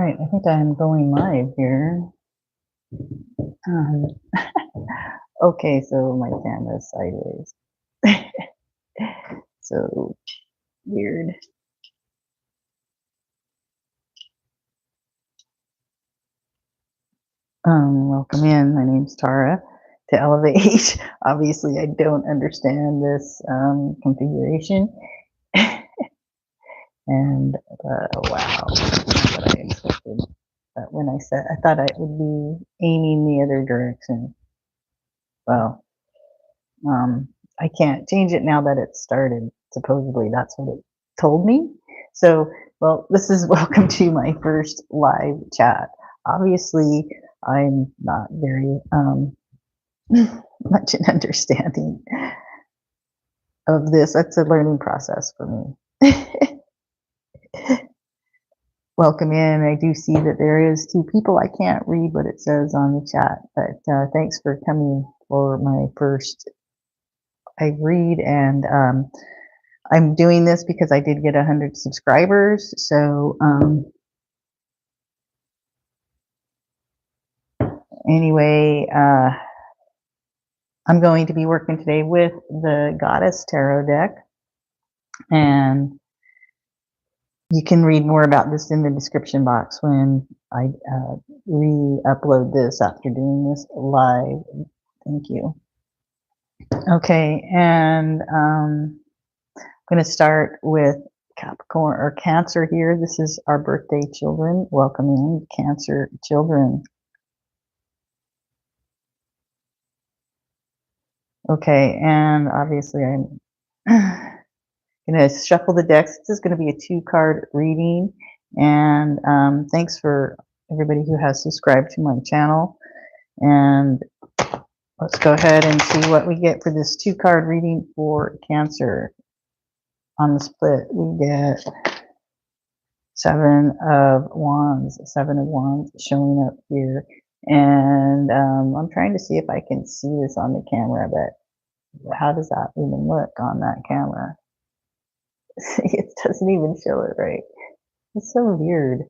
right, I think I'm going live here. Um, okay, so my camera's sideways. So weird. Welcome in. My name's Tara. To elevate, obviously I don't understand this configuration. And wow, that's not what I expected. But when I said, I thought I would be aiming the other direction. Well, I can't change it now that it's started. Supposedly that's what it told me. So, well, this is welcome to my first live chat. Obviously, I'm not very much in understanding of this. That's a learning process for me. Welcome in. I do see that there is 2 people. I can't read what it says on the chat, but thanks for coming for my first I read. And I'm doing this because I did get 100 subscribers. So anyway, I'm going to be working today with the Goddess Tarot deck, and you can read more about this in the description box when I re-upload this after doing this live. Thank you. Okay, and I'm going to start with Capricorn or Cancer here. This is our birthday children. Welcome in, Cancer children. Okay, and obviously I'm going to shuffle the decks. This is going to be a 2-card reading, and thanks for everybody who has subscribed to my channel. And let's go ahead and see what we get for this 2-card reading for Cancer. On the split, we get 7 of Wands, showing up here. And I'm trying to see if I can see this on the camera, but how does that even look on that camera? It doesn't even show it right. It's so weird.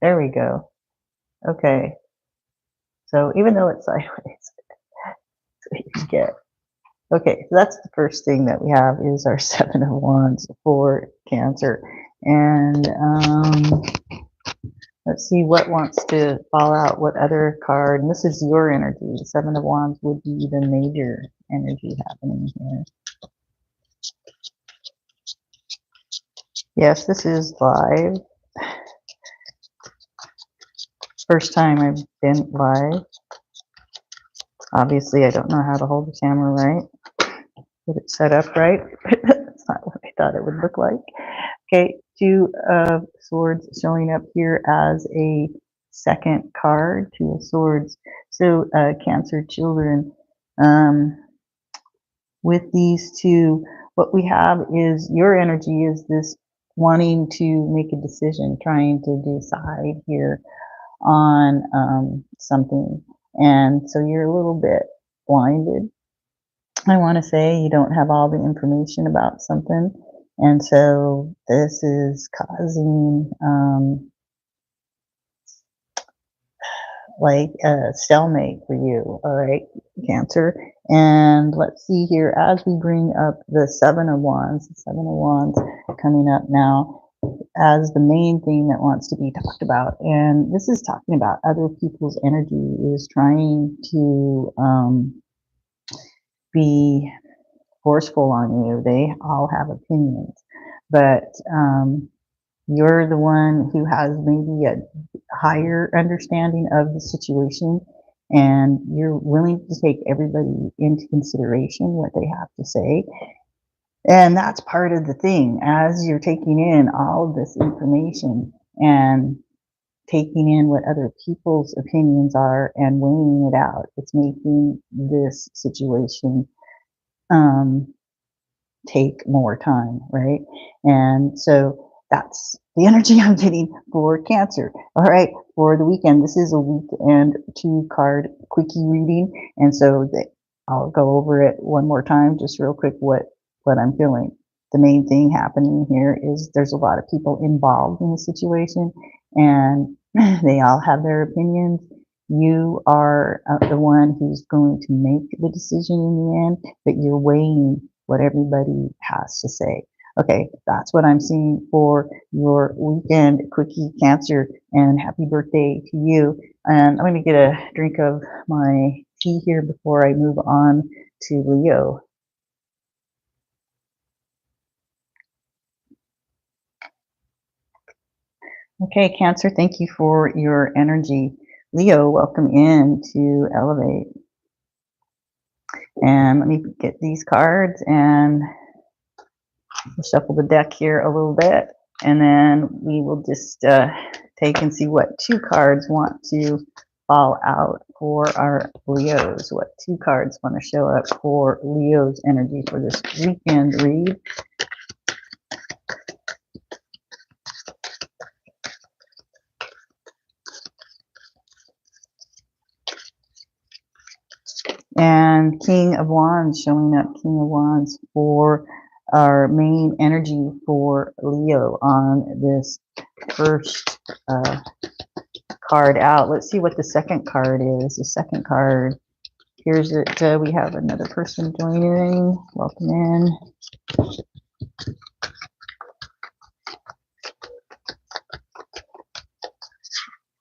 There we go. Okay. So even though it's sideways, that's what you get. Okay, so that's the first thing that we have is our 7 of Wands for Cancer. And let's see what wants to fall out, what other card. And this is your energy. The 7 of Wands would be the major energy happening here. Yes, this is live. First time I've been live. Obviously, I don't know how to hold the camera right. Get it set up right. That's not what I thought it would look like. Okay, 2 of Swords showing up here as a second card. 2 of Swords. So, Cancer children, with these 2, what we have is your energy is this wanting to make a decision, trying to decide here on something. And so you're a little bit blinded. I want to say you don't have all the information about something. And so this is causing like a stalemate for you. All right, Cancer. And let's see here, as we bring up the 7 of Wands, coming up now as the main thing that wants to be talked about. And this is talking about other people's energy is trying to be forceful on you. They all have opinions, but you're the one who has maybe a higher understanding of the situation, and you're willing to take everybody into consideration, what they have to say. And that's part of the thing, as you're taking in all of this information and taking in what other people's opinions are and weighing it out. It's making this situation take more time, right? And so that's the energy I'm getting for Cancer. All right, for the weekend, this is a weekend 2-card quickie reading, and so I'll go over it one more time, just real quick, what I'm feeling. The main thing happening here is there's a lot of people involved in the situation, and they all have their opinions. You are the one who's going to make the decision in the end, but you're weighing what everybody has to say. Okay, that's what I'm seeing for your weekend, quickie Cancer, and happy birthday to you. And I'm going to get a drink of my tea here before I move on to Leo. Okay, Cancer, thank you for your energy. Leo, welcome in to Elevate. And let me get these cards and shuffle the deck here a little bit. And then we will just take and see what two cards want to fall out for our Leos. What two cards want to show up for Leo's energy for this weekend read. And King of Wands showing up, King of Wands for our main energy for Leo on this first card out. Let's see what the second card is. The second card, here's it. We have another person joining. Welcome in.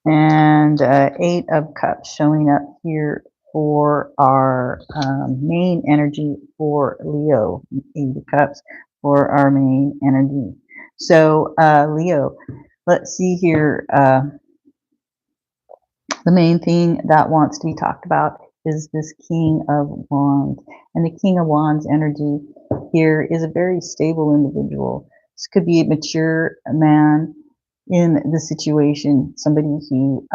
And Eight of Cups showing up here for our main energy for Leo. Eight of Cups for our main energy. So Leo, let's see here. The main thing that wants to be talked about is this King of Wands. And the King of Wands energy here is a very stable individual. This could be a mature man in the situation, somebody who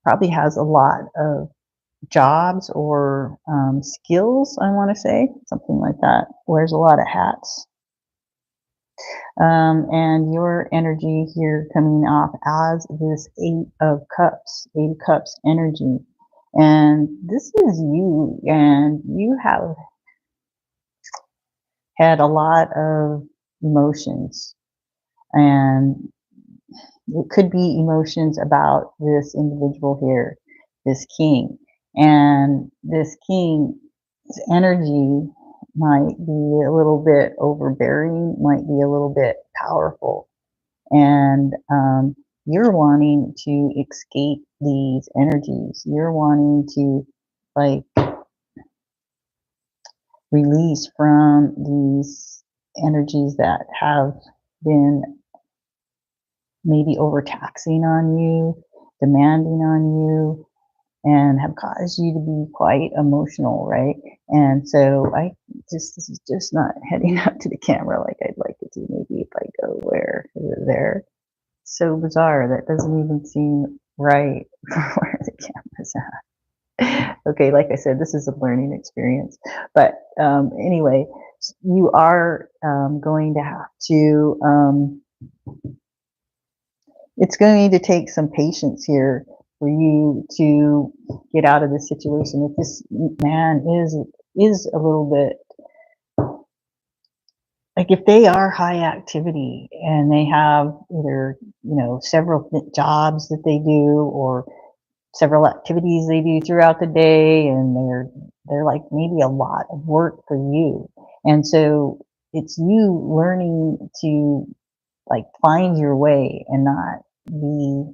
probably has a lot of jobs or skills, I want to say, something like that, wears a lot of hats. And your energy here coming off as this Eight of Cups energy. And this is you, and you have had a lot of emotions, and it could be emotions about this individual here, this king. And this king's energy might be a little bit overbearing, might be a little bit powerful. And you're wanting to escape these energies. You're wanting to like release from these energies that have been maybe overtaxing on you, demanding on you, and have caused you to be quite emotional, right? And so this is just not heading up to the camera like I'd like it to. Maybe if I go where is it there? So bizarre. That doesn't even seem right where the camera's at. Okay, like I said, this is a learning experience. But anyway, you are going to have to, it's going to take some patience here for you to get out of this situation. If this man is a little bit, like if they are high activity and they have either, several jobs that they do or several activities they do throughout the day, and they're like maybe a lot of work for you. And so it's you learning to like find your way and not be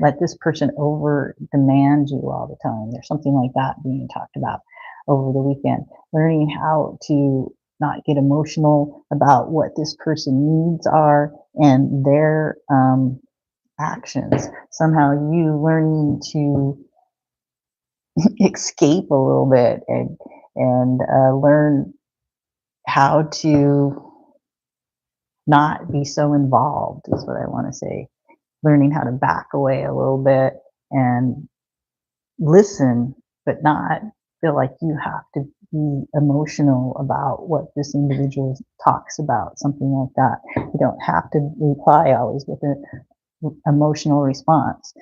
let this person over demand you all the time. There's something like that being talked about over the weekend. Learning how to not get emotional about what this person needs are and their actions. Somehow you learning to escape a little bit and learn how to not be so involved is what I want to say. Learning how to back away a little bit and listen, but not feel like you have to be emotional about what this individual talks about, something like that. You don't have to reply always with an emotional response.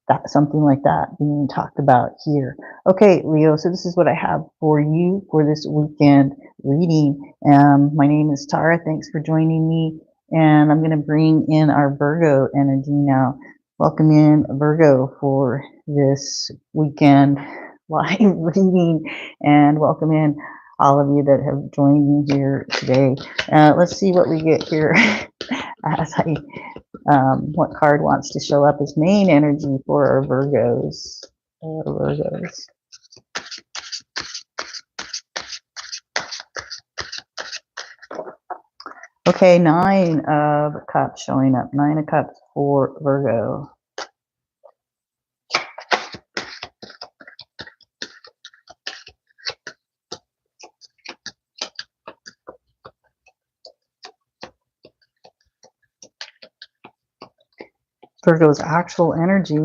That's something like that being talked about here. Okay, Leo, so this is what I have for you for this weekend reading. My name is Tara. Thanks for joining me. And I'm going to bring in our Virgo energy now. Welcome in Virgo for this weekend live reading, and welcome in all of you that have joined me here today. Let's see what we get here as what card wants to show up as main energy for our Virgos. Okay, 9 of Cups showing up. 9 of Cups for Virgo. Virgo's actual energy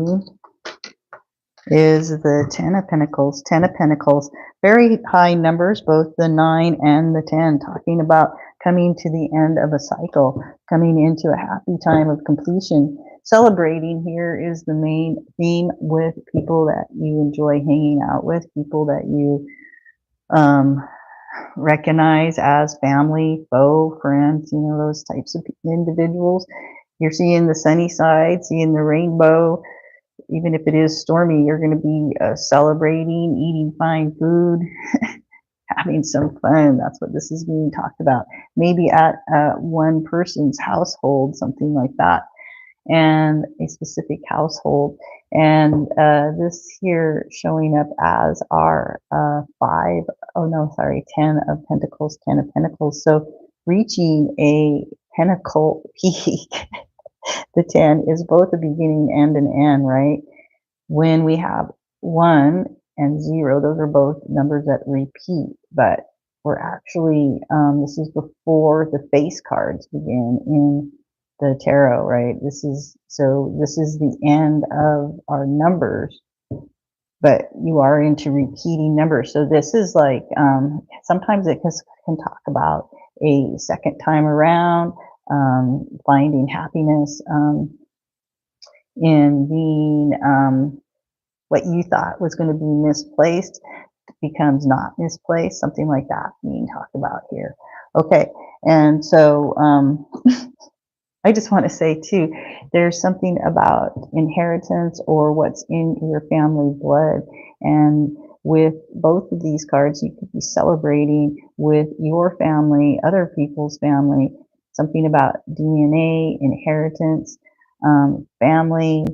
is the 10 of Pentacles. 10 of Pentacles, very high numbers, both the 9 and the 10, talking about coming to the end of a cycle, coming into a happy time of completion. Celebrating here is the main theme, with people that you enjoy hanging out with, people that you recognize as family, foe, friends, you know, those types of individuals. You're seeing the sunny side, seeing the rainbow. Even if it is stormy, you're going to be celebrating, eating fine food, having some fun. That's what this is being talked about. Maybe at one person's household, something like that, and a specific household. And this here showing up as our 10 of Pentacles, 10 of Pentacles. So reaching a pentacle peak. The 10 is both a beginning and an end, right? When we have 1 and 0, those are both numbers that repeat, but we're actually, this is before the face cards begin in the tarot, right? This is the end of our numbers, but you are into repeating numbers. So this is like, sometimes it can talk about a second time around, finding happiness in being what you thought was going to be misplaced becomes not misplaced, something like that being talked about here. Okay, and so I just want to say too, there's something about inheritance or what's in your family blood, and with both of these cards, you could be celebrating with your family, other people's family, something about DNA, inheritance, family,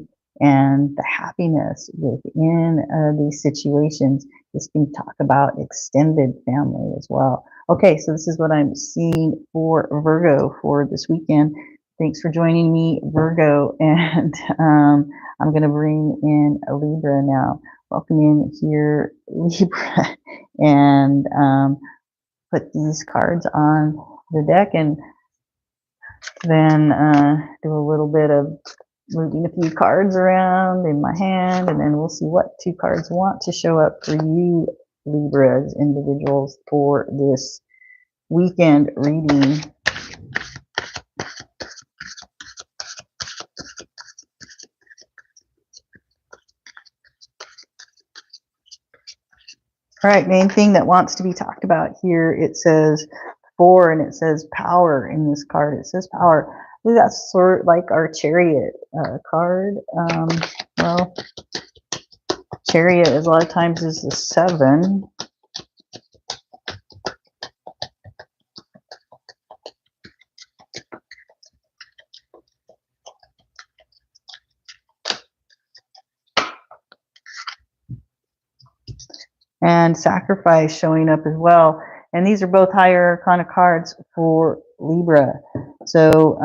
and the happiness within these situations. This can talk about extended family as well. Okay, so this is what I'm seeing for Virgo for this weekend. Thanks for joining me, Virgo, and I'm going to bring in a Libra now. Welcome in here, Libra, and put these cards on the deck, and then do a little bit of moving a few cards around in my hand, and then we'll see what 2 cards want to show up for you, Libra, as individuals for this weekend reading. All right, main thing that wants to be talked about here, it says 4, and it says power in this card. It says power. I think that's sort of like our Chariot card. Well, Chariot is a lot of times is the 7. And sacrifice showing up as well. And these are both higher arcana cards for Libra. So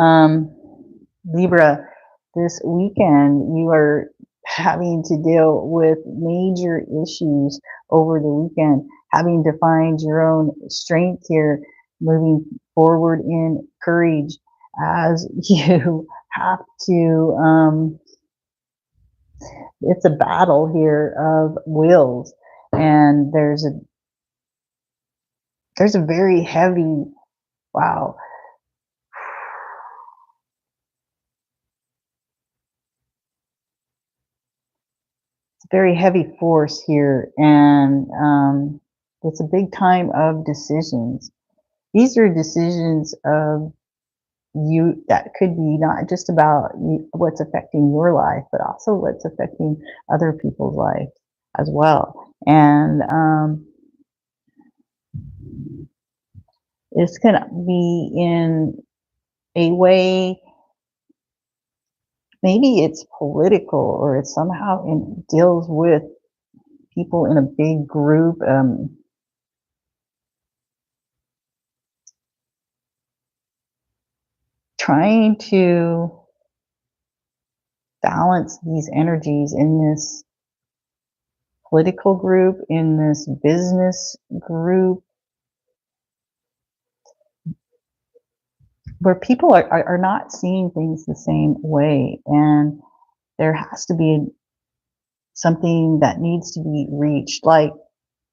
Libra, this weekend you are having to deal with major issues over the weekend, having to find your own strength here, moving forward in courage as you have to, it's a battle here of wills. And there's a very heavy, wow. It's a very heavy force here, and it's a big time of decisions. These are decisions of that could be not just about what's affecting your life, but also what's affecting other people's life as well. And it's going to be in a way, maybe it's political, or it somehow deals with people in a big group, trying to balance these energies in this political group, in this business group, where people are not seeing things the same way. And there has to be something that needs to be reached. Like,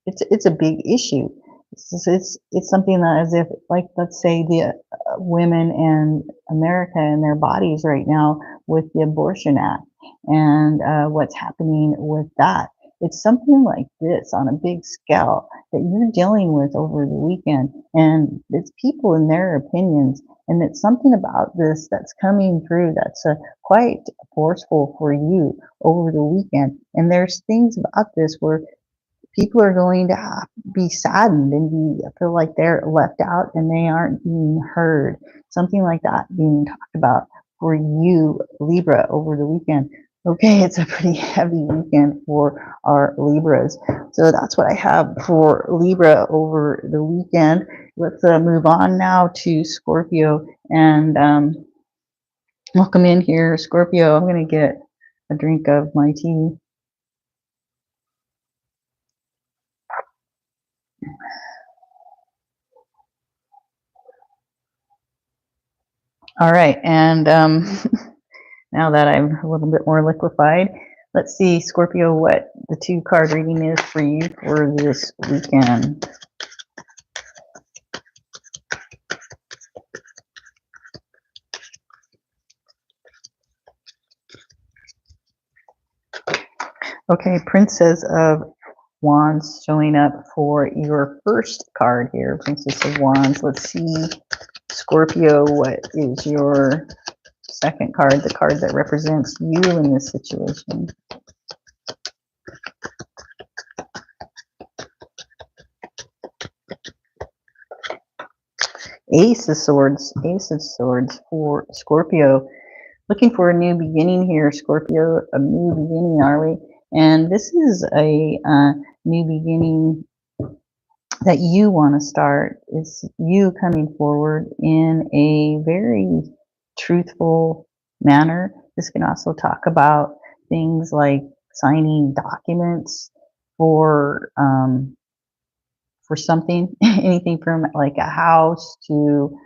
it's a big issue. It's something that, as if, like, let's say the women in America and their bodies right now with the Abortion Act, and what's happening with that. It's something like this on a big scale that you're dealing with over the weekend, and it's people and their opinions, and it's something about this that's coming through that's quite forceful for you over the weekend. And there's things about this where people are going to be saddened and feel like they're left out and they aren't being heard. Something like that being talked about for you, Libra, over the weekend. Okay, it's a pretty heavy weekend for our Libras. So that's what I have for Libra over the weekend. Let's move on now to Scorpio, and welcome in here, Scorpio. I'm going to get a drink of my tea. All right, and now that I'm a little bit more liquefied, let's see, Scorpio, what the 2-card reading is for you for this weekend. Okay, Princess of Wands showing up for your first card here, Princess of Wands. Let's see, Scorpio, what is your second card, the card that represents you in this situation? Ace of Swords for Scorpio. Looking for a new beginning here, Scorpio, a new beginning, are we? And this is a new beginning that you want to start. It's you coming forward in a very truthful manner. This can also talk about things like signing documents for something, anything from like a house to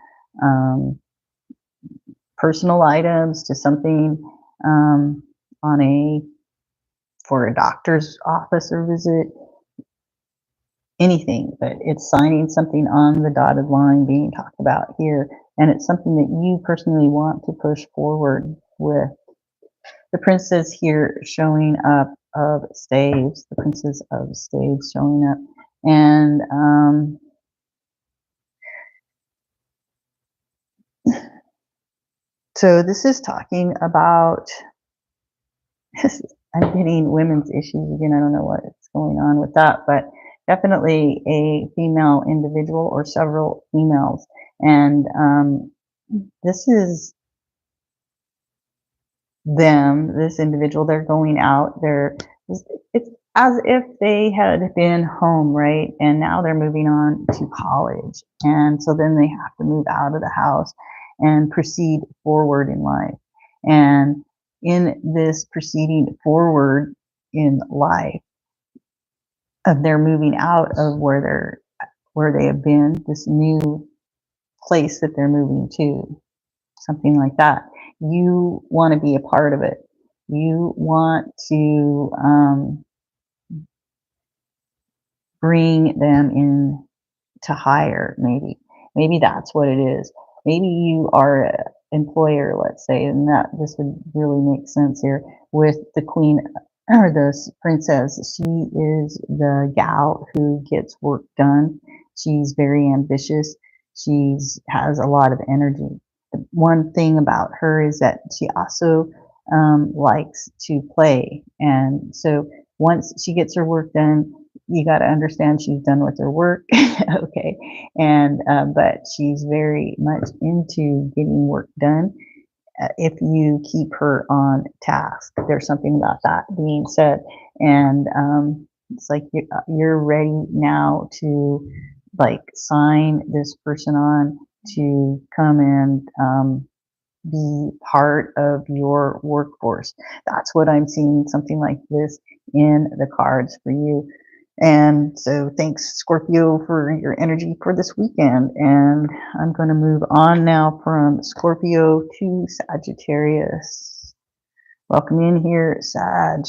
personal items to something for a doctor's office or visit, anything, but it's signing something on the dotted line being talked about here, and it's something that you personally want to push forward with. The Princess here showing up of Staves, the Princess of Staves showing up, and so this is talking about, I'm getting women's issues again. I don't know what's going on with that, but definitely a female individual or several females. And this is them, this individual, they're going out. It's as if they had been home, right? And now they're moving on to college. And so then they have to move out of the house and proceed forward in life. And in this proceeding forward in life, they're moving out of where they have been, this new place that they're moving to, something like that. You want to be a part of it. You want to bring them in to hire, maybe that's what it is. Maybe you are an employer, let's say, and that this would really make sense here with the Queen or the Princess. She is the gal who gets work done. She's very ambitious. She has a lot of energy. one thing about her is that she also likes to play. And so once she gets her work done, you got to understand she's done with her work. Okay. And, but she's very much into getting work done if you keep her on task. There's something about that being said. And it's like you're ready now to like sign this person on to come and be part of your workforce. That's what I'm seeing, something like this in the cards for you. And so thanks, Scorpio, for your energy for this weekend. And I'm going to move on now from Scorpio to Sagittarius. Welcome in here, Sag.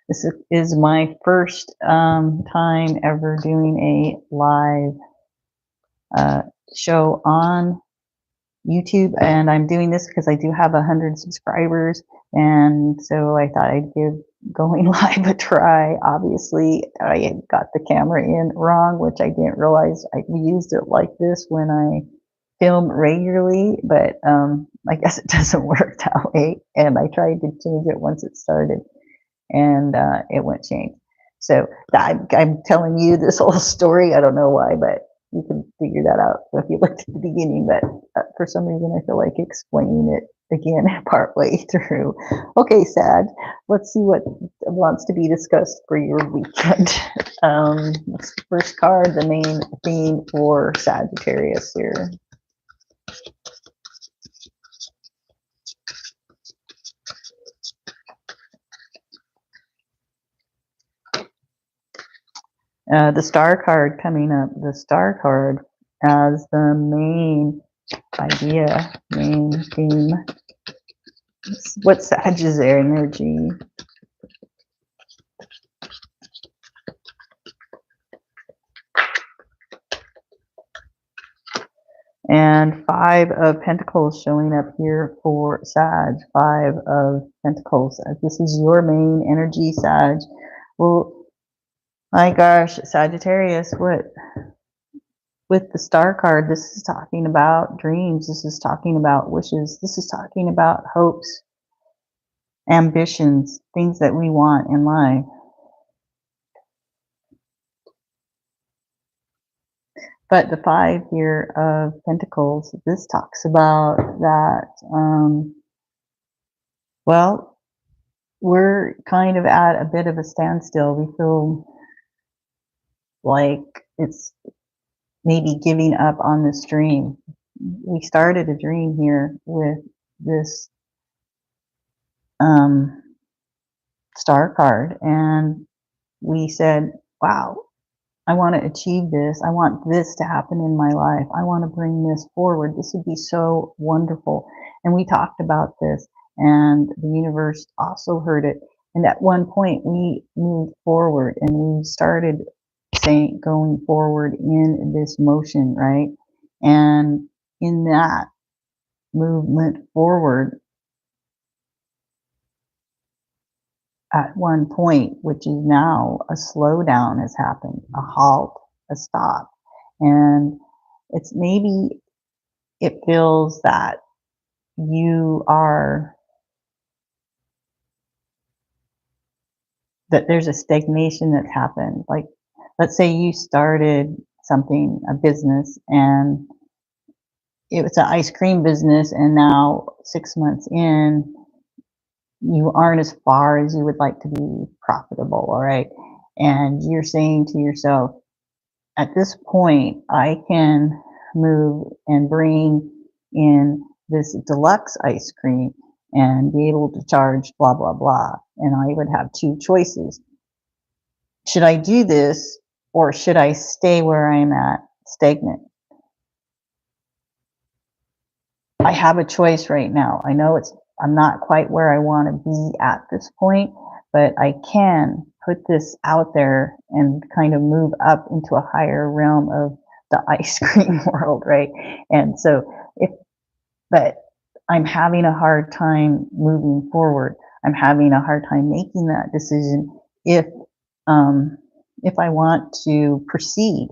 This is my first time ever doing a live show on YouTube, and I'm doing this because I do have 100 subscribers, and so I thought I'd give going live a try. Obviously, I had got the camera in wrong, which I didn't realize I used it like this when I film regularly, but I guess it doesn't work that way, and I tried to change it once it started, and it won't change. So I'm telling you this whole story. I don't know why, but you can figure that out if you looked at the beginning. But for some reason, I feel like explaining it again partway through. Okay, Sag, let's see what wants to be discussed for your weekend. First card, the main theme for Sagittarius here. The star card coming up, the star card as the main idea, main theme. What Sag is their energy? And 5 of Pentacles showing up here for Sag. 5 of Pentacles. This is your main energy, Sag. Well, my gosh, Sagittarius, what? With the star card, this is talking about dreams. This is talking about wishes. This is talking about hopes, ambitions, things that we want in life. But the 5 here of Pentacles, this talks about that, well, we're kind of at a bit of a standstill. We feel like it's maybe giving up on this dream. We started a dream here with this star card, and we said, wow, I want to achieve this. I want this to happen in my life. I want to bring this forward. This would be so wonderful. And we talked about this, and the universe also heard it. And at one point, we moved forward and we started going forward in this motion, right? And in that movement forward, at one point, which is now a slowdown has happened, a halt, a stop. And it's maybe it feels that you are, that there's a stagnation that's happened. Like, let's say you started something, a business, and it was an ice cream business, and now 6 months in, you aren't as far as you would like to be profitable, all right? And you're saying to yourself, at this point, I can move and bring in this deluxe ice cream and be able to charge blah, blah, blah. And I would have 2 choices. Should I do this, or should I stay where I'm at, stagnant? I have a choice right now. I know I'm not quite where I want to be at this point, but I can put this out there and kind of move up into a higher realm of the ice cream world, right? And so but I'm having a hard time moving forward. I'm having a hard time making that decision if I want to proceed,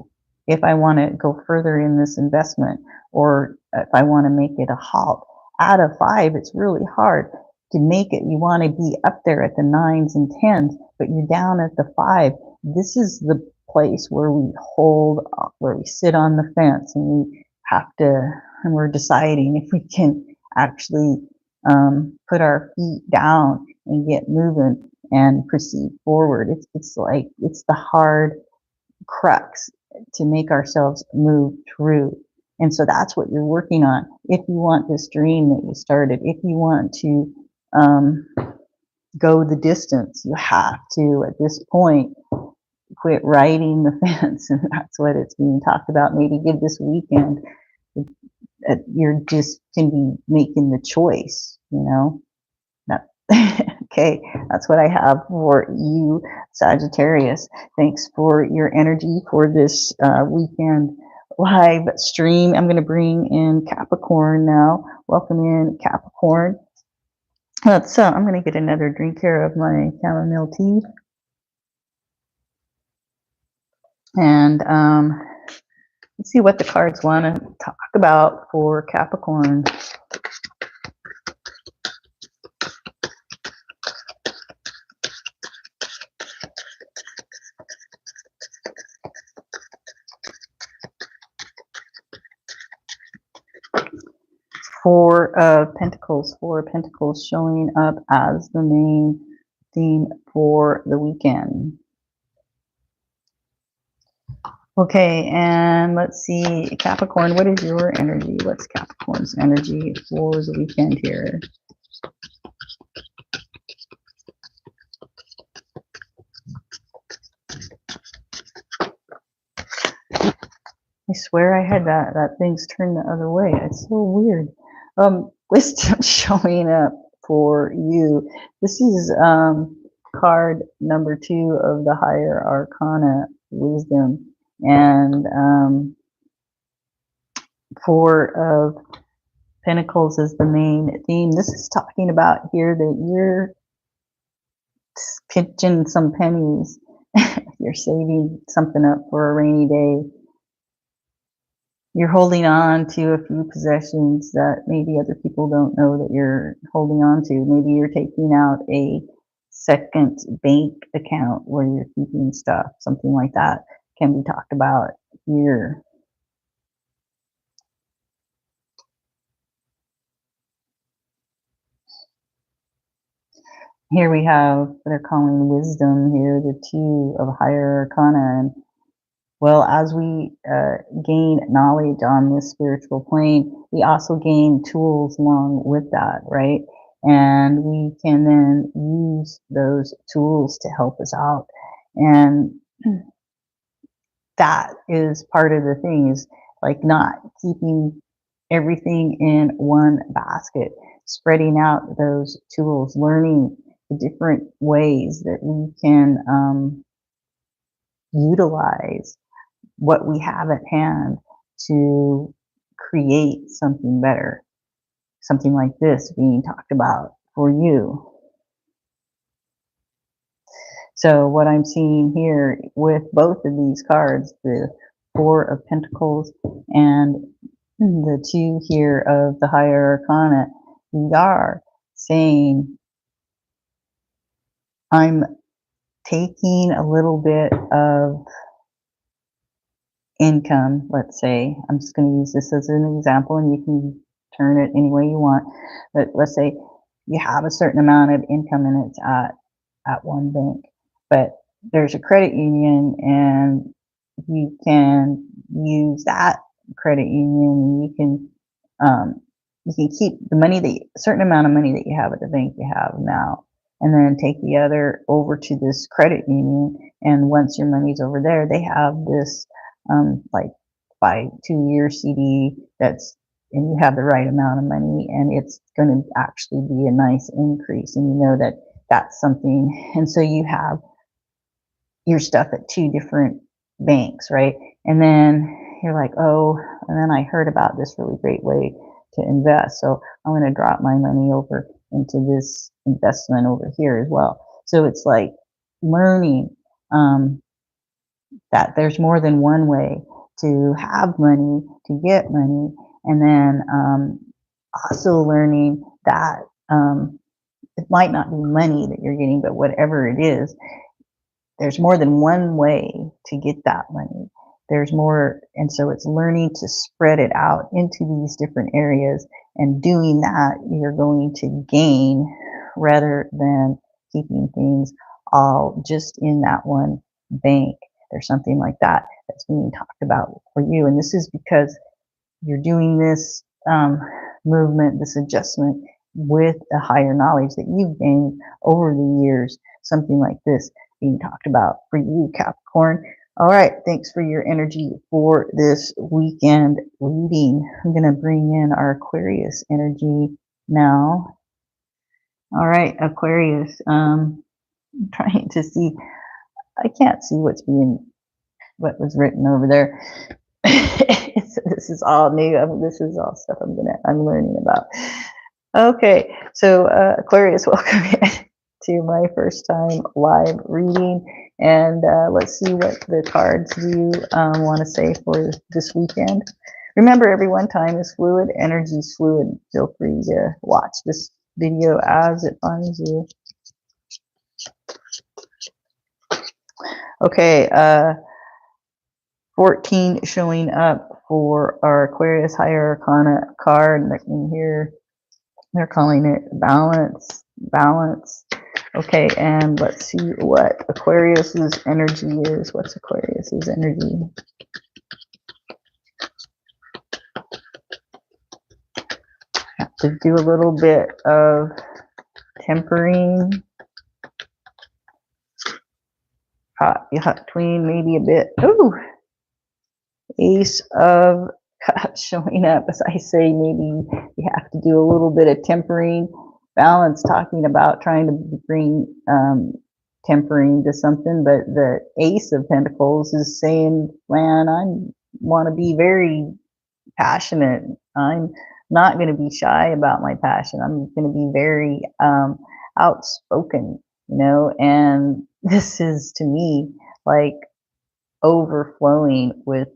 if I want to go further in this investment, or if I want to make it a halt. Out of 5, it's really hard to make it. You want to be up there at the 9s and 10s, but you're down at the 5. This is the place where we hold, where we sit on the fence, and we have to, and we're deciding if we can actually put our feet down and get moving and proceed forward. It's like, it's the hard crux to make ourselves move through. And so that's what you're working on. If you want this dream that you started, if you want to go the distance, you have to, at this point, quit riding the fence. And that's what it's being talked about. Maybe give this weekend, you're just can be making the choice, you know. That, okay, that's what I have for you, Sagittarius. Thanks for your energy for this weekend live stream. I'm going to bring in Capricorn now. Welcome in, Capricorn. So I'm going to get another drink here of my chamomile tea. And let's see what the cards want to talk about for Capricorn. Four of Pentacles showing up as the main theme for the weekend. Okay, and let's see, Capricorn, what is your energy? What's Capricorn's energy for the weekend here? I swear I had that thing's turned the other way. It's so weird. Wisdom showing up for you. This is card number 2 of the Higher Arcana, Wisdom. And 4 of Pentacles is the main theme. This is talking about here that you're pinching some pennies. You're saving something up for a rainy day. You're holding on to a few possessions that maybe other people don't know that you're holding on to. Maybe you're taking out a second bank account where you're keeping stuff. Something like that can be talked about here. Here we have, they're calling wisdom here, the 2 of Higher Arcana. And well, as we gain knowledge on this spiritual plane, we also gain tools along with that, right? And we can then use those tools to help us out. And that is part of the thing, is like not keeping everything in one basket, spreading out those tools, learning the different ways that we can utilize what we have at hand to create something better. Something like this being talked about for you. So what I'm seeing here with both of these cards, the 4 of Pentacles and the 2 here of the Higher Arcana, we are saying, I'm taking a little bit of income, let's say. I'm just going to use this as an example, and you can turn it any way you want. But let's say you have a certain amount of income and it's at one bank, but there's a credit union, and you can use that credit union. You can keep the money, a certain amount of money that you have at the bank you have now, and then take the other over to this credit union. And once your money's over there, they have this like buy 2-year CD and you have the right amount of money, and it's going to actually be a nice increase, and you know that that's something. And so you have your stuff at 2 different banks, right? And then you're like, oh, and then I heard about this really great way to invest, so I'm going to drop my money over into this investment over here as well. So it's like learning that there's more than one way to have money, to get money, And then also learning that it might not be money that you're getting, but whatever it is, there's more than one way to get that money. There's more, and so it's learning to spread it out into these different areas, and doing that, you're going to gain rather than keeping things all just in that one bank. There's something like that that's being talked about for you, and this is because you're doing this movement, this adjustment with a higher knowledge that you've gained over the years. Something like this being talked about for you, Capricorn. All right, thanks for your energy for this weekend reading. I'm going to bring in our Aquarius energy now. All right, Aquarius. I'm trying to see. I can't see what was written over there. This is all new. This is all stuff I'm learning about. Okay, so Aquarius, welcome to my first time live reading, and let's see what the cards do want to say for this weekend. Remember, everyone, time is fluid, energy is fluid. Feel free to watch this video as it finds you. Okay, 14 showing up for our Aquarius Higher Arcana card. And here they're calling it balance. Okay, and let's see what Aquarius's energy is. What's Aquarius's energy? Have to do a little bit of tempering. Hot between, maybe a bit. Ooh, Ace of Cups showing up. As I say, maybe you have to do a little bit of tempering. Balance, talking about trying to bring tempering to something, but the Ace of Pentacles is saying, man, I want to be very passionate. I'm not going to be shy about my passion. I'm going to be very outspoken, you know, and this is, to me, like overflowing with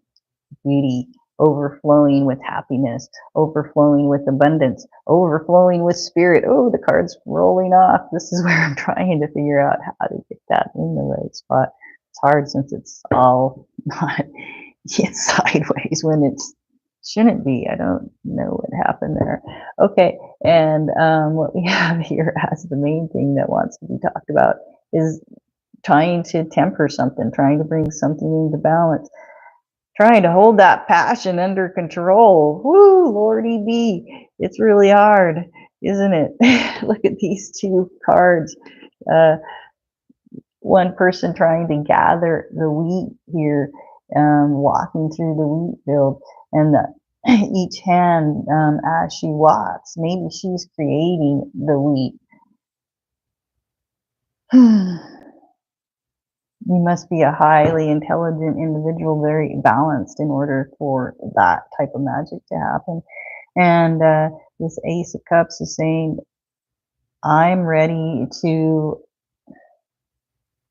beauty, overflowing with happiness, overflowing with abundance, overflowing with spirit. Oh, the card's rolling off. This is where I'm trying to figure out how to get that in the right spot. It's hard since it's all not sideways when it shouldn't be. I don't know what happened there. Okay, and what we have here as the main thing that wants to be talked about is trying to temper something, trying to bring something into balance, trying to hold that passion under control. Woo, Lordy B. It's really hard, isn't it? Look at these two cards. One person trying to gather the wheat here, walking through the wheat field, and each hand, as she walks, maybe she's creating the wheat. You must be a highly intelligent individual, very balanced, in order for that type of magic to happen. And this Ace of Cups is saying, I'm ready to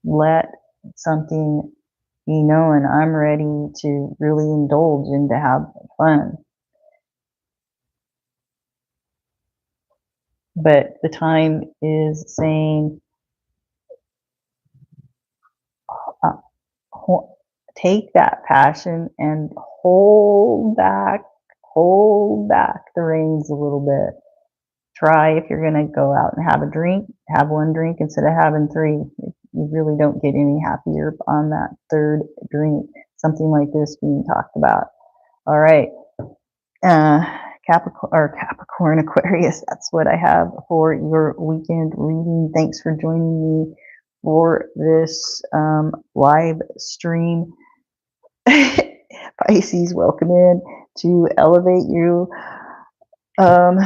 let something be known. I'm ready to really indulge and to have fun. But the time is saying, take that passion and hold back the reins a little bit. Try, if you're going to go out and have a drink, have one drink instead of having three. You really don't get any happier on that third drink. Something like this being talked about. All right, Capricorn, Aquarius, that's what I have for your weekend reading. Thanks for joining me for this live stream. Pisces, welcome in to elevate you. Are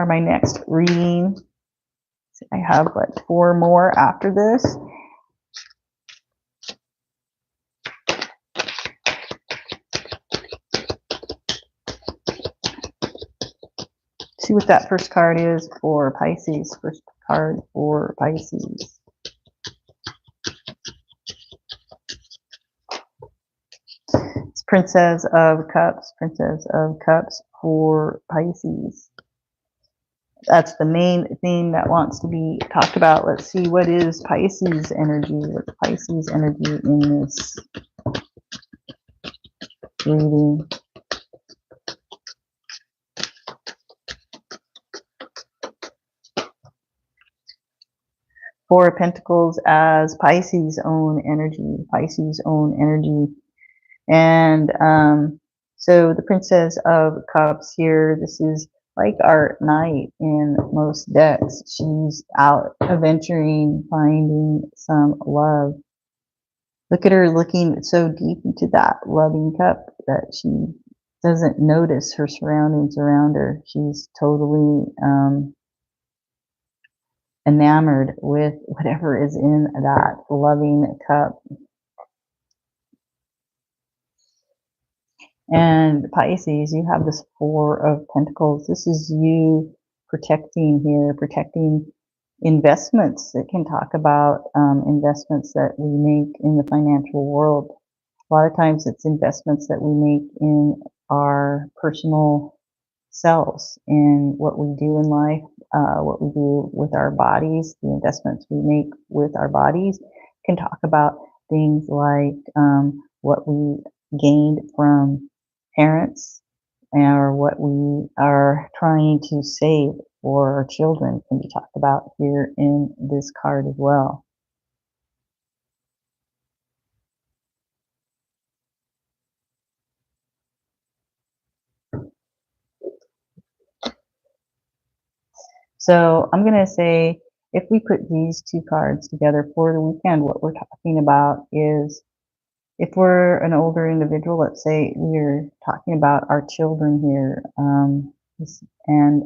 my next reading. I have like 4 more after this. See what that first card is for Pisces. First card for Pisces. It's Princess of Cups for Pisces. That's the main theme that wants to be talked about. Let's see, what is Pisces energy? What's Pisces energy in this reading? Four of Pentacles as Pisces' own energy, And so the Princess of Cups here, this is like our knight in most decks. She's out adventuring, finding some love. Look at her looking so deep into that loving cup that she doesn't notice her surroundings around her. She's totally enamored with whatever is in that loving cup. And Pisces, you have this Four of Pentacles. This is you protecting here, protecting investments. It can talk about investments that we make in the financial world. A lot of times it's investments that we make in our personal selves, in what we do in life, what we do with our bodies. The investments we make with our bodies can talk about things like what we gained from parents, or what we are trying to save for our children can be talked about here in this card as well. So I'm going to say, if we put these two cards together for the weekend, what we're talking about is, if we're an older individual, let's say we're talking about our children here, and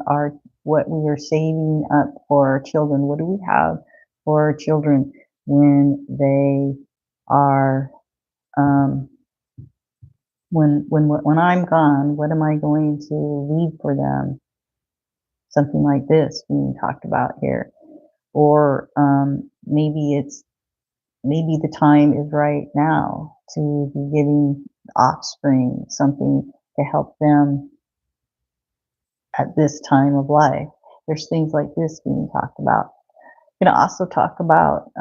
what we are saving up for our children. What do we have for our children when they are, when I'm gone? What am I going to leave for them? Something like this being talked about here. Or maybe the time is right now to be giving offspring something to help them at this time of life. There's things like this being talked about. It can also talk about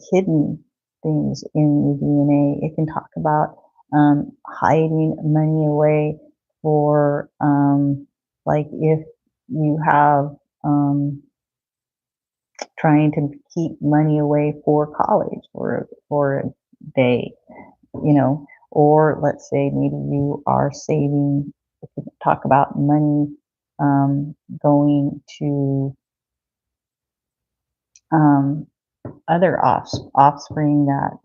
hidden things in your DNA. It can talk about hiding money away for, like if you have trying to keep money away for college for a day, or let's say maybe you are saving. We could talk about money going to other offspring that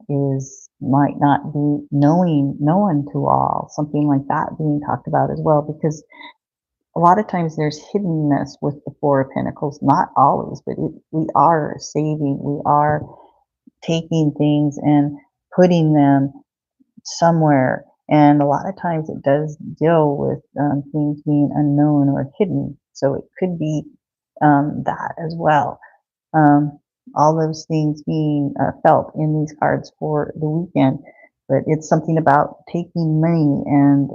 might not be known to all. Something like that being talked about as well, because a lot of times there's hiddenness with the Four of Pentacles. Not always, but we are saving. We are taking things and putting them somewhere. And a lot of times it does deal with things being unknown or hidden. So it could be that as well. All those things being felt in these cards for the weekend. But it's something about taking money and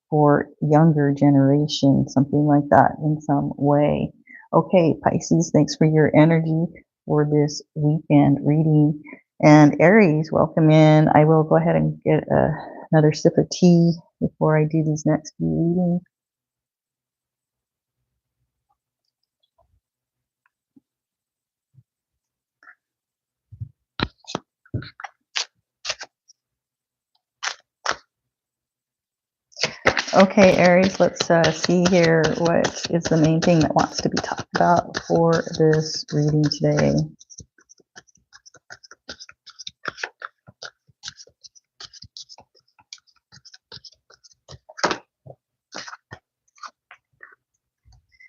for younger generation, something like that in some way. Okay, Pisces, thanks for your energy for this weekend reading. And Aries, welcome in. I will go ahead and get another sip of tea before I do these next few readings. Okay, Aries, let's see here what is the main thing that wants to be talked about for this reading today.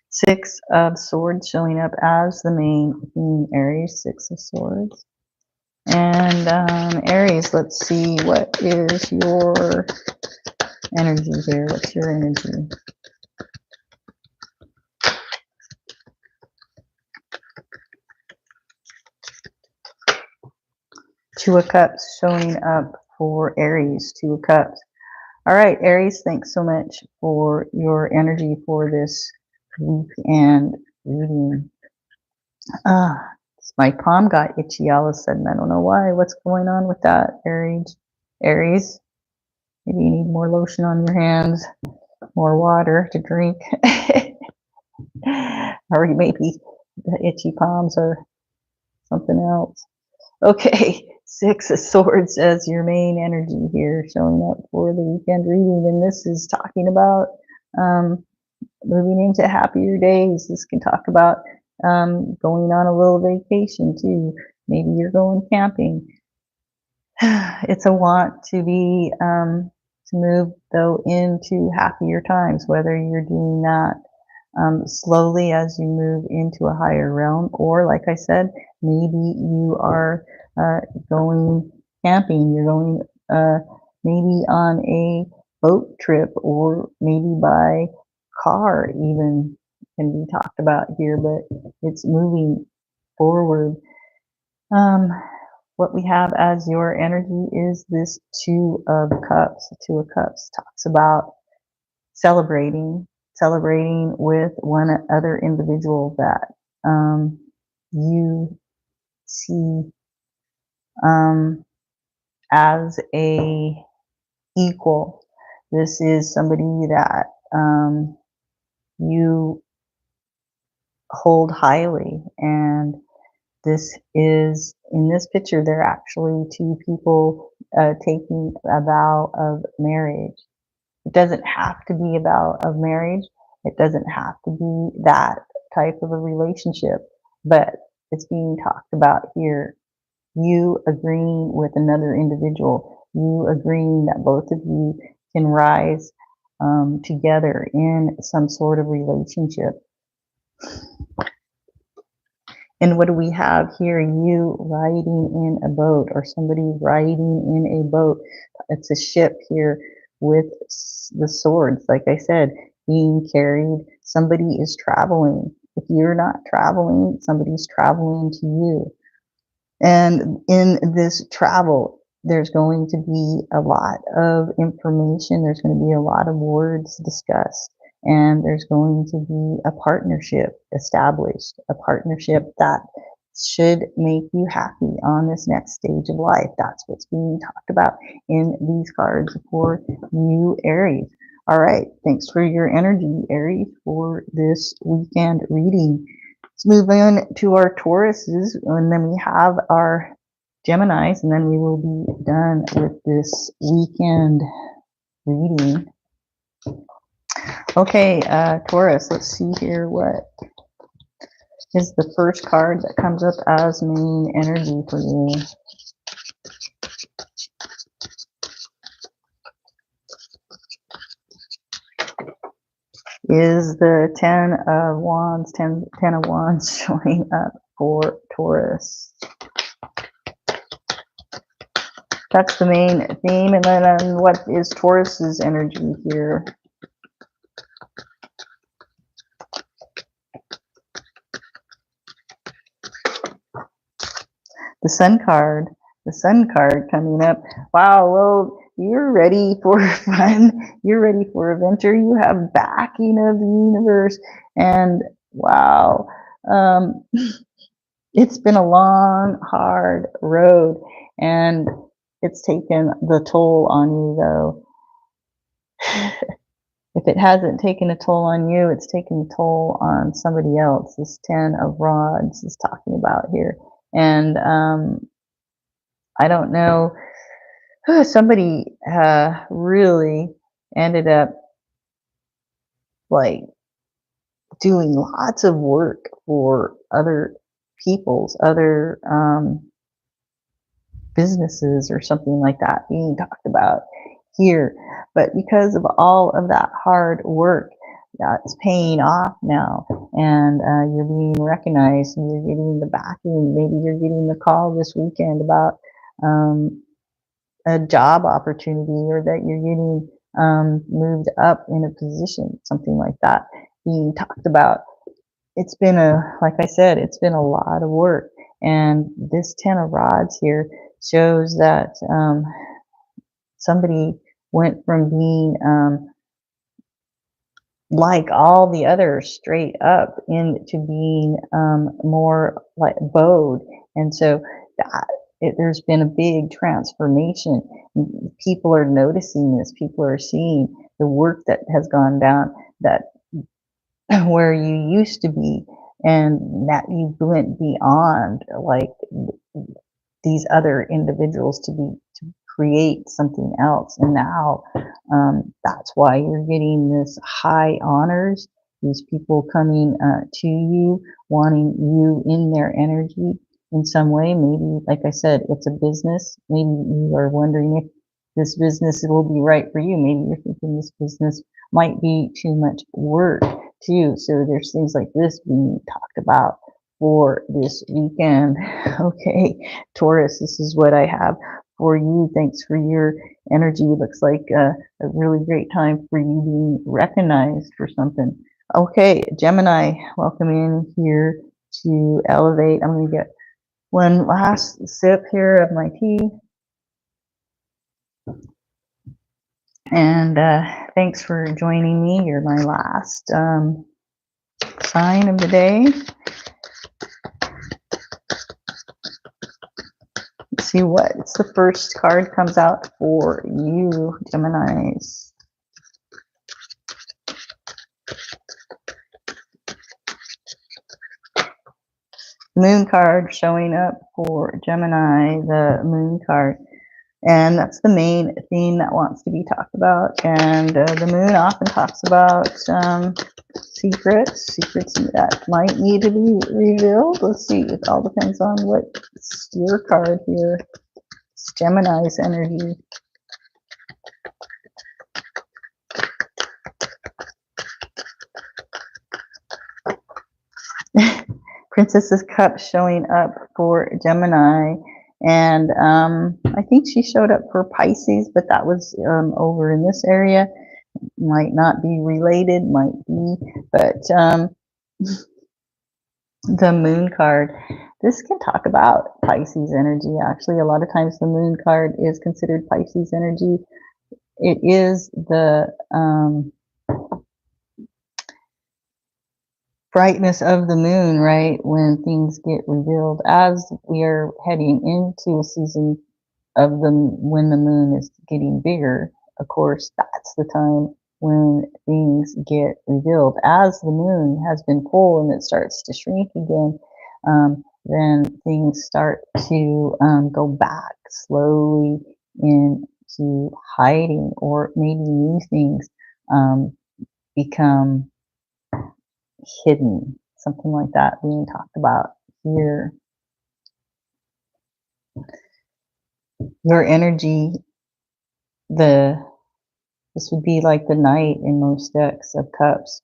Six of Swords showing up as the main theme, Aries, Six of Swords. And Aries, let's see, what is your energy here? What's your energy? Two of Cups showing up for Aries, Two of Cups. All right, Aries, thanks so much for your energy for this weekend reading. My palm got itchy all of a sudden. I don't know why. What's going on with that, Aries? Aries, maybe you need more lotion on your hands, more water to drink. Or maybe the itchy palms are something else. Okay, Six of Swords as your main energy here, showing up for the weekend reading. And this is talking about moving into happier days. This can talk about going on a little vacation too. Maybe you're going camping. It's a want to be to move though into happier times, whether you're doing that slowly as you move into a higher realm, or like I said, maybe you are going camping. You're going maybe on a boat trip, or maybe by car even can be talked about here, but it's moving forward. What we have as your energy is this Two of Cups. The Two of Cups talks about celebrating with one other individual that you see as a equal. This is somebody that you hold highly, and this is, in this picture, they're actually two people taking a vow of marriage. It doesn't have to be a vow of marriage. It doesn't have to be that type of a relationship, but it's being talked about here. You agreeing with another individual, you agreeing that both of you can rise together in some sort of relationship. And what do we have here? You riding in a boat, or somebody riding in a boat. It's a ship here with the swords, like I said, being carried. Somebody is traveling. If you're not traveling, somebody's traveling to you. And in this travel, there's going to be a lot of information. There's going to be a lot of words discussed. And there's going to be a partnership established, a partnership that should make you happy on this next stage of life. That's what's being talked about in these cards for you, Aries. All right, thanks for your energy, Aries, for this weekend reading. Let's move on to our Tauruses, and then we have our Geminis, and then we will be done with this weekend reading. Okay, Taurus, let's see here. What is the first card that comes up as main energy for you? Is the Ten of Wands showing up for Taurus? That's the main theme. And then what is Taurus's energy here? The Sun card coming up. Wow, well, you're ready for fun. You're ready for adventure. You have backing of the universe. And wow, it's been a long, hard road, and it's taken the toll on you, though. If it hasn't taken a toll on you, it's taken a toll on somebody else. This Ten of Rods is talking about here. And I don't know, somebody really ended up like doing lots of work for other people's, other businesses or something like that being talked about here. But because of all of that hard work, that's paying off now, and you're being recognized, and you're getting the backing. Maybe you're getting the call this weekend about a job opportunity, or that you're getting moved up in a position, something like that being talked about. It's been like I said, it's been a lot of work, and this Ten of Rods here shows that somebody went from being like all the others straight up into being more like bowed. And so there's been a big transformation. People are noticing this. People are seeing the work that has gone down, that where you used to be, and that you went beyond like these other individuals to create something else. And now that's why you're getting this high honors, these people coming to you, wanting you in their energy in some way. Maybe, like I said, it's a business. Maybe you are wondering if this business will be right for you. Maybe you're thinking this business might be too much work too. So there's things like this being talked about for this weekend. Okay, Taurus, this is what I have for you. Thanks for your energy. Looks like a really great time for you being recognized for something. Okay, Gemini, welcome in here to Elevate. I'm going to get one last sip here of my tea. And thanks for joining me. You're my last sign of the day. Let's see what's the first card comes out for you, Geminis. Moon card showing up for Gemini, the moon card. And that's the main theme that wants to be talked about. And the moon often talks about secrets that might need to be revealed. Let's see, it all depends on what's your card here. It's Gemini's energy. Princess's Cup showing up for Gemini. And I think she showed up for Pisces, but that was over in this area. Might not be related, might be, but the moon card, this can talk about Pisces energy. Actually, a lot of times the moon card is considered Pisces energy. It is the brightness of the moon, right? When things get revealed, as we are heading into a season of when the moon is getting bigger. Of course, that's the time when things get revealed. As the moon has been full and it starts to shrink again, then things start to go back slowly into hiding, or maybe new things become hidden, something like that being talked about here. Your energy, this would be like the Knight in most decks of Cups.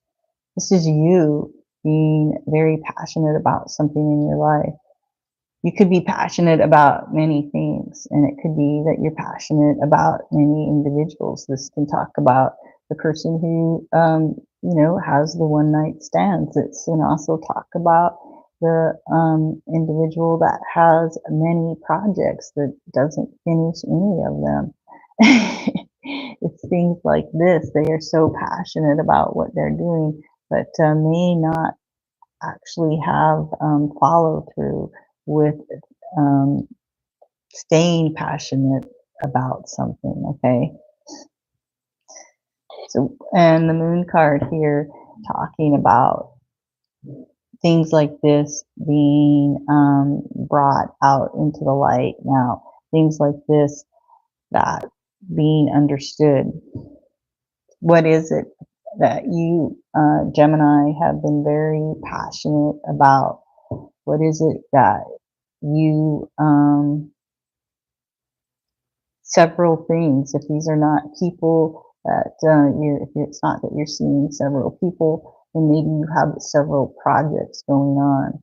This is you being very passionate about something in your life. You could be passionate about many things, and it could be that you're passionate about many individuals. This can talk about the person who, has the one night stands. It can also talk about the individual that has many projects that doesn't finish any of them. It's things like this. They are so passionate about what they're doing, but may not actually have follow through with staying passionate about something. Okay, so, and the moon card here talking about things like this being brought out into the light now, things like this that being understood. What is it that you, Gemini, have been very passionate about? What is it that you, several things, if these are not people that if it's not that you're seeing several people, then maybe you have several projects going on.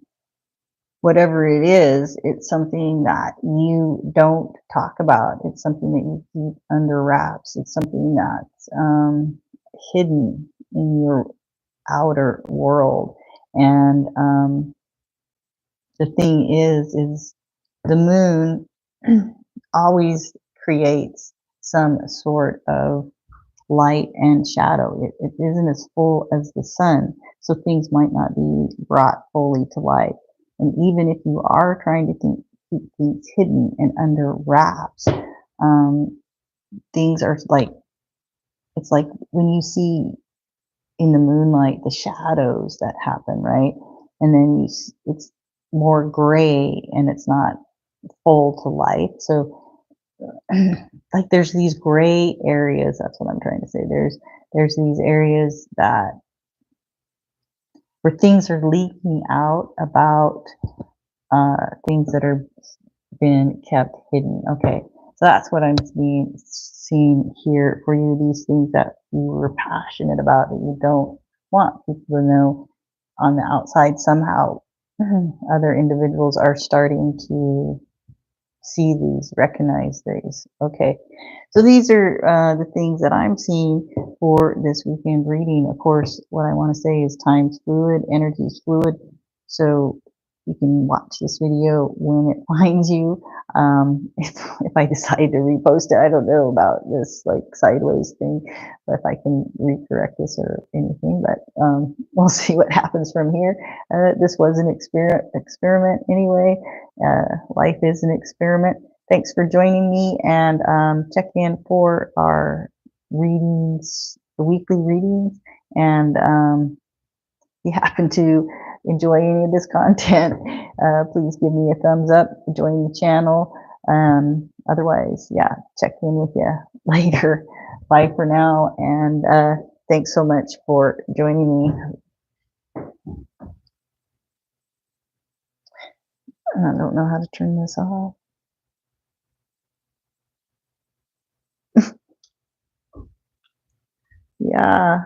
Whatever it is, it's something that you don't talk about. It's something that you keep under wraps. It's something that's hidden in your outer world. And the thing is the moon always creates some sort of light and shadow. It isn't as full as the sun, so things might not be brought fully to light. And even if you are trying to keep things hidden and under wraps, things are like, it's like when you see in the moonlight the shadows that happen, right? And then it's more gray and it's not full to light. So like there's these gray areas, that's what I'm trying to say. There's these areas that where things are leaking out about things that are been kept hidden. Okay, so that's what I'm seeing here for you. These things that you were passionate about that you don't want people to know on the outside, somehow other individuals are starting to see these, recognize these. Okay, so these are the things that I'm seeing for this weekend reading. Of course, what I want to say is time's fluid, energy's fluid, so you can watch this video when it finds you. If I decide to repost it, I don't know about this like sideways thing, but if I can recorrect this or anything, but we'll see what happens from here. This was an experiment anyway. Life is an experiment. Thanks for joining me, and check in for our readings, the weekly readings, and if you happen to enjoy any of this content, please give me a thumbs up, join the channel. Otherwise, yeah, check in with you later. Bye for now, and thanks so much for joining me. I don't know how to turn this off. Yeah.